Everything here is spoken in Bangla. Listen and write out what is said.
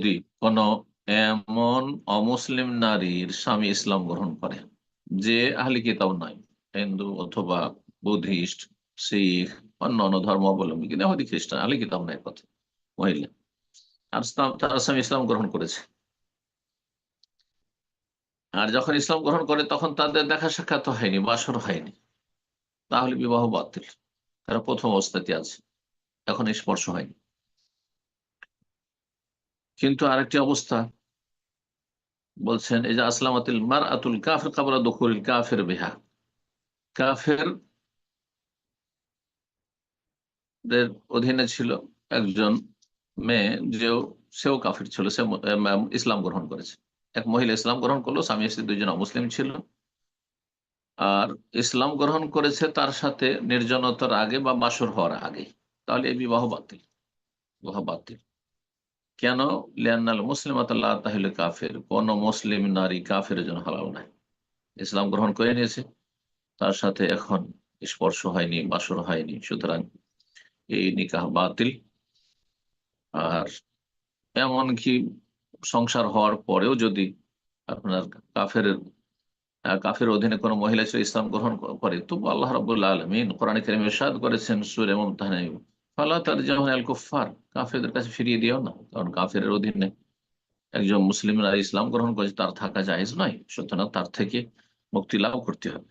যদি কোন এমন অমুসলিম নারীর স্বামী ইসলাম গ্রহণ করে যে আহলি কিতাব নয়, হিন্দু অথবা বুদ্ধিস্ট, শিখ, অন্যান্য ধর্মাবলম্বী, কিন্তু ইহুদি খ্রিস্টান, আহলি কিতাব নয় কথা, মহিলা, আর তার স্বামী ইসলাম গ্রহণ করেছে, আর যখন ইসলাম গ্রহণ করে তখন তাদের দেখা সাক্ষাৎ হয়নি, বাসর হয়নি, তাহলে বিবাহ বাতিল। তারা প্রথম অবস্থাতে আছে, এখন স্পর্শ হয়নি। কিন্তু আরেকটি অবস্থা বলছেন, এই যে আসলামাতিল মার আতুল কাফের কাবলা দখুল কাফের বিহা, কাফের অধীনে ছিল একজন মেয়ে, সেও কাফির ছিল, সে ইসলাম গ্রহণ করেছে। এক মহিলা ইসলাম গ্রহণ করলো, স্বামী স্ত্রী দুইজন অমুসলিম ছিল, আর ইসলাম গ্রহণ করেছে তার সাথে নির্জনতার আগে বা বাসর হওয়ার আগে, তাহলে এই বিবাহ বাতিল, বিবাহ বাতিল। কেন? লিয়ান্নাল মুসলিমাত লা তাহিলু কাফের, কোন মুসলিম নারী কাফের জন্য হালাল নাই। ইসলাম গ্রহণ করে নিয়েছে, তার সাথে এখন স্পর্শ হয়নি, বাসর হয়নি, সুতরাং এই নিকাহ বাতিল। আর এমনকি সংসার হওয়ার পরেও যদি আপনার কাফের কাফের অধীনে কোনো মহিলা ছিল ইসলাম গ্রহণ করে, তবু আল্লাহ রাব্বুল আলামিন কোরআনে কারিমে ইরশাদ করেছেন সূরা মুমতাহানায়, ফালা তারজিউহু আল কুফার, কাফেরদের কাছে ফিরিয়ে দিও না, কারণ কাফের অধীনে একজন মুসলিম নারী ইসলাম গ্রহণ করেছে, তার থাকা জায়েজ নয়, সুতরাং তার থেকে মুক্তি লাভ করতে হবে।